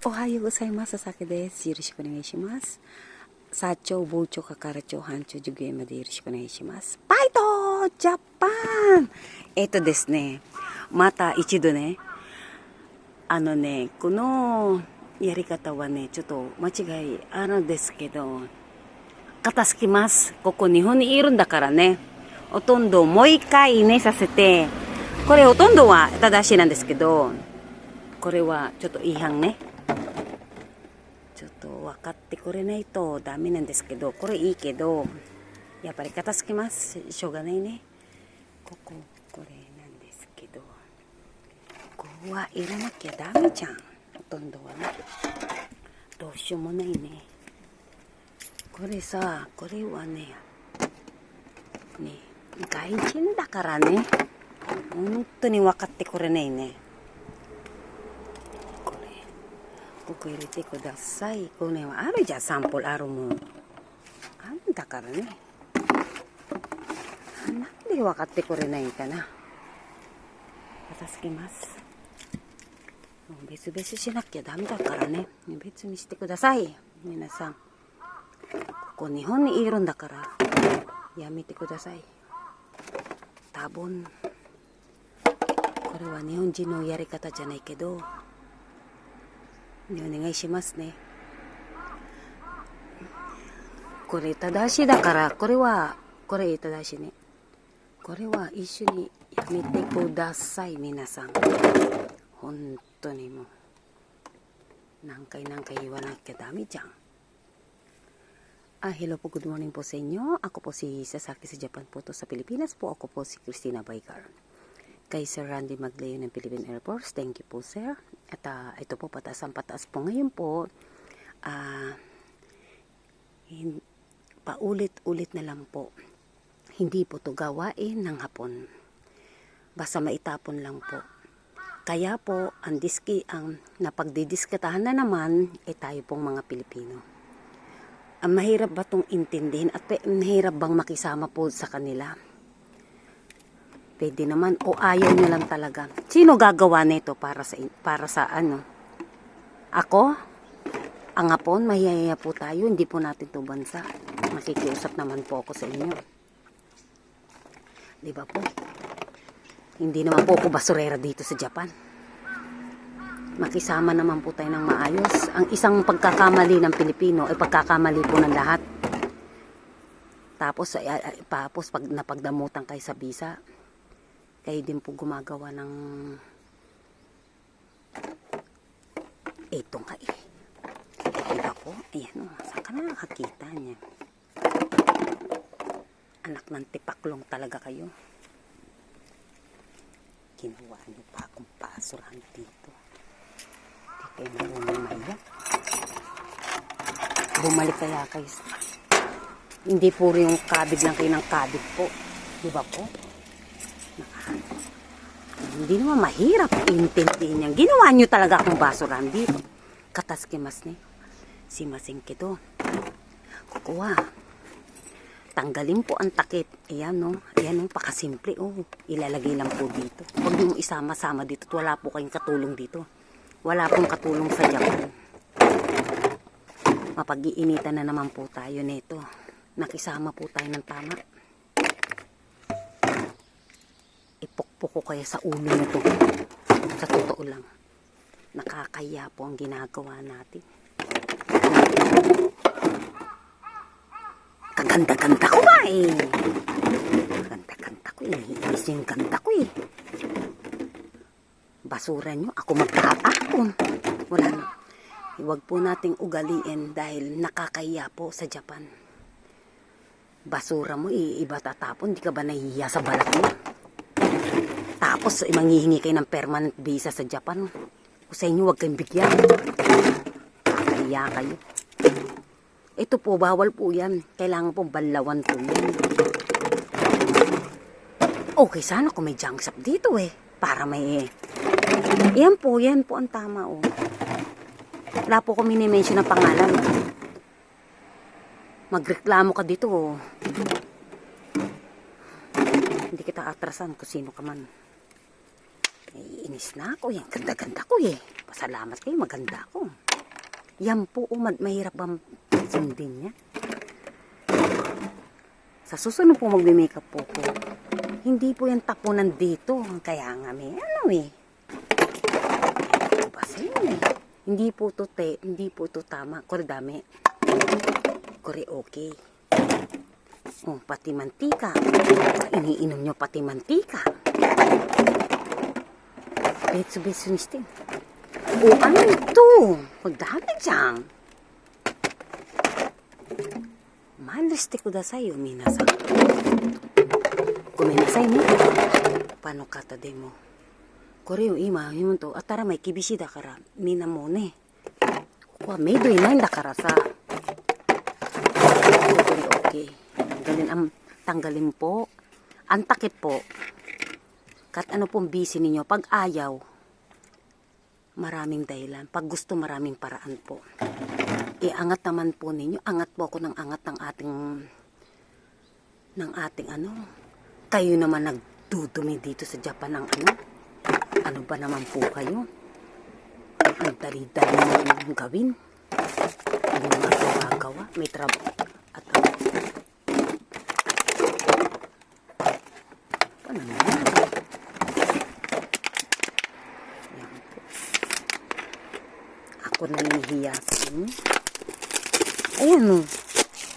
おはようございます。さきです。よろしくお願いします。社長、部長、係長、班長、授業までよろしくお願いします。バイトジャパンですね、また一度ね、このやり方はね、ちょっと間違いあるんですけど、片付きます。ここ日本にいるんだからね、ほとんどもう一回ねさせて、これほとんどは正しいなんですけど、これはちょっと違反ね。ちょっと分かってくれないとダメなんですけど、これいいけど、やっぱり片付けます。しょうがないね。これなんですけど、ここは入れなきゃダメじゃん。ほとんどはね。どうしようもないね。これさ、これはね、外人だからね、本当に分かってくれないね。ここ入れてください。これはあるじゃん、サンプルあるもん。あるんだからね。なんで分かってくれないかな。片付けます。もう別々しなきゃダメだからね。別にしてください。皆さん。ここ日本にいるんだから、やめてください。多分、これは日本人のやり方じゃないけど、お願いしますね。これ正しいだから、これ正しいね。これは一緒にやめてください、皆さん。本当にもう、何回言わなきゃダメじゃん。Hello po, good morning po sa inyo. Ako po si Sasaki sa Japan po to sa Pilipinas po. Ako po si Christina Baygar. Kay Sir Randy Maglayo ng Philippine Air Force. Thank you po, sir. At ito po, pataas po ngayon po. Paulit-ulit na lang po. Hindi po to gawain ng hapon. Basta maitapon lang po. Kaya po, ang napagdidiskatahan na naman, tayo pong mga Pilipino. Mahirap ba itong intindihin at mahirap bang makisama po sa kanila? Pwede naman o ayaw nyo lang talaga. Sino gagawa nito para sa ano? Ako? Ang hapon, mahihaya po tayo. Hindi po natin to bansa. Makikiusap naman po ako sa inyo. Di ba po? Hindi naman po ako basurera dito sa Japan. Makisama naman po tayo ng maayos. Ang isang pagkakamali ng Pilipino ay pagkakamali po ng lahat. Tapos pag napagdamutan kayo sa visa, kayo din po gumagawa ng eto nga eh. Diba po? Ayan o, saan ka na nakakita niya? Anak ng tipaklong talaga kayo. Ginawa niyo pa akong pasurahan dito. Kaya marunong maiyak. Bumalik kaya kayo. Hindi puro yung kabig lang kayo ng kabig po. Diba po? Hindi naman mahirap intindihin yan. Ginawa nyo talaga akong basurahan dito. Kataskimas ne. Simasing kito. Kukuha. Tanggalin po ang takip. Ayan no. Ayan no. Pakasimple. Ilalagay lang po dito. Huwag nyo isama-sama dito. Wala po kayong katulong dito. Wala pong katulong sa Japan. Mapag-iinitan na naman po tayo nito. Nakisama po tayo ng tama. Ipukpok ko kaya sa ulo nito. Sa totoo lang. Nakakaya po ang ginagawa natin. Kaganda-ganda ko ba eh. Kaganda-ganda ko eh. Inis yung ganda ko eh. Basura nyo, ako magtatapon. Wala na. Huwag po nating ugaliin dahil nakakaya po sa Japan. Basura mo, iba tatapon. Di ka ba nahihiya sa balat mo? Tapos, manghihingi kayo ng permanent visa sa Japan. O sa inyo, huwag kayong bigyan. Nakakaya kayo. Ito po, bawal po yan. Kailangan po balawan po yan. Okay, sana kung may junk shop dito eh. Para may yan po ang tama oh. Wala po kami ni-mention ng pangalan. Magreklamo ka dito oh. Hindi kita atrasan kung sino ka man. Inis na ako. Yan, ganda-ganda ko eh. Pasalamat kayo, maganda ako. Yan po, mahirap ang sundin niya. Sa susunod po magme-makeup po ko. Hindi po yan tapunan dito. Kaya nga may Basin eh. Hindi po to tama. Kore dami. Kore okay. Oh, pati mantika. Iniinom nyo pati mantika. Betsu-betsu ni Sting. Oh, ano ito? Magdami dyan. Maliste kudasai yo, minasan. Gomenasai ne. Paano kata demo? これを今読むと当たらない厳しいだからみんなもうねここはメイドいないんだからさ okay tanggalin po ang takip po kahit ano pong busy ninyo pag ayaw maraming dahilan pag gusto maraming paraan po iangat naman po ninyo angat po ako ng angat ng ating kayo naman nagdudumi dito sa Japan ng ano ba naman po kayo? Ang dali-dali nang gawin. Hindi mo magagawa. May trabaho. At paano naman? Yan po. Ako nahihiya sa inyo. Ayan o.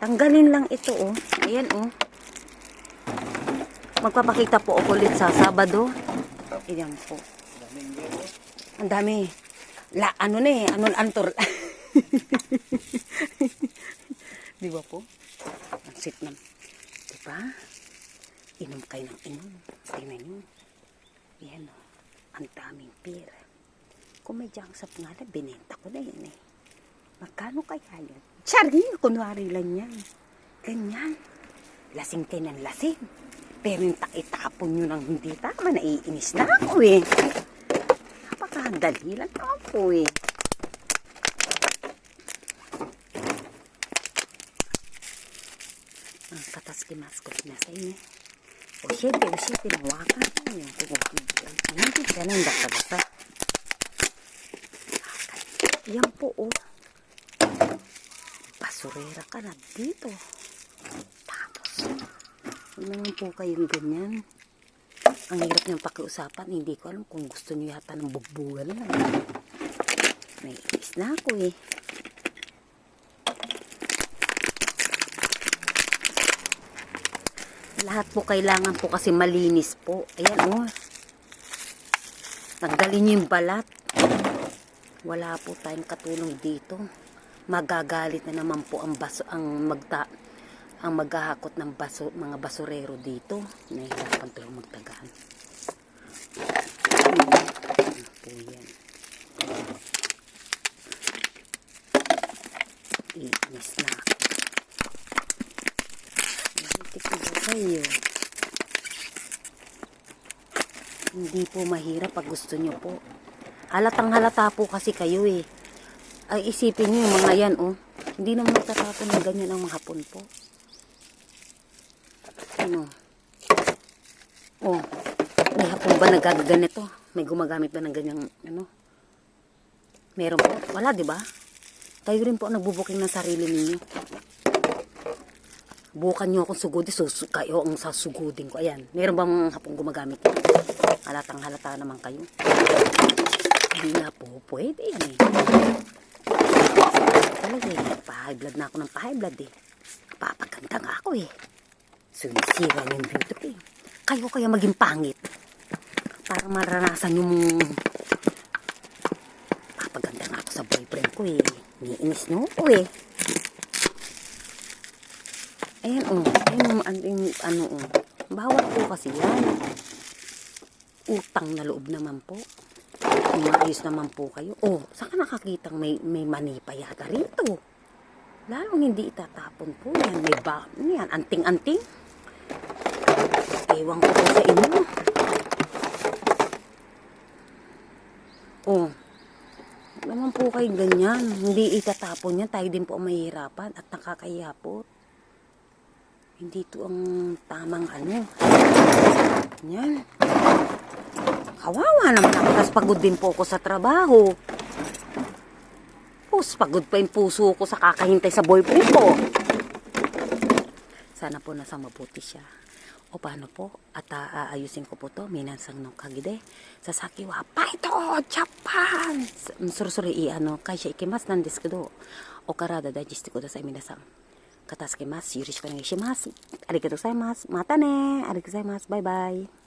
Tanggalin lang ito o. Ayan o. Magpapakita po ako ulit sa Sabado. Ayan po. Ang dami. Antor. Di ba po? Ang sit na. Di ba? Inom kayo ng inom. Tingnan nyo. Yan o. Ang daming pera. Kung may jangsap nga na, binenta ko na yan eh. Magkano kaya yun? Chari, kunwari lang yan. Ganyan. Lasing kayo ng lasing. Pero yung itapon nyo ng hindi tama, naiinis na ako eh. Napakadali lang ako eh. Ang kataskimas ko na sa inyo. O syempre, nawakan ko yun. Hindi ka na hindi ka basta. Yan po oh. Basurera ka na dito. Tapos, huwag naman po kayong ganyan. Ang hirap niyang pakiusapan. Hindi ko alam kung gusto niyo yata ng bugbugan lang. Naiinis na ako eh. Lahat po kailangan po kasi malinis po. Ayan o. Tanggalin niyo yung balat. Wala po tayong katulong dito. Magagalit na naman po ang maghahakot ng mga basurero dito. Nahihirapan tayo magtagaan. Ano po yan? Iinis na ako. Nahiti ko ba kayo? Hindi po mahirap pag gusto nyo po. Halatang halata po kasi kayo eh. Ay isipin nyo yung mga yan oh. Hindi naman magtatapon ng ganyan ang mga hapon po. Ano? Oh, may hapon ba nagaganito? May gumagamit ba ng ganyang, Meron po? Wala, di ba? Kayo rin po ang nagbubuking ng sarili ninyo. Bukan nyo akong sugudi, kayo ang sasugudin ko. Ayan, meron bang hapon gumagamit? Halatang halata naman kayo. Hindi nga po, pwede yan eh. Talaga eh, pa-high blood na ako ng pa-high blood eh. Papaganda nga ako eh. Sumisira yung beauty ko eh. Kayo kaya maging pangit. Para maranasan yung papaganda nga ako sa boyfriend ko eh. Niinis nyo ko eh. Ayan oh. Ayan oh. Bawat po kasi yan. Utang na loob naman po. Maayos naman po kayo. Oh, saan ka nakakitang may mani pa yata rito? Lalong hindi itatapon po yan. May yan, anting-anting. Ewan ko po sa inyo. Oh, naman po kayo ganyan. Hindi itatapon yan. Tayo din po ang mahihirapan at nakakahiya po. Hindi ito ang tamang Yan. Kawawa naman ako. Tapos pagod din po ako sa trabaho. Tapos, pagod pa yung puso ko sa kakahintay sa boyfriend ko. Sana po nasa mabuti siya. O paano po? At aayusin ko po to. Minansang no kagide. Sasaki wa paito! Japan! Sorry, kai siya ikimasu nan desu kedo. O karada daijishite kudasai minasang. Katasukimasu. Yoroshiku onegai shimasu. Arigatou gozaimasu. Mata ne. Arigatou gozaimasu. Bye bye.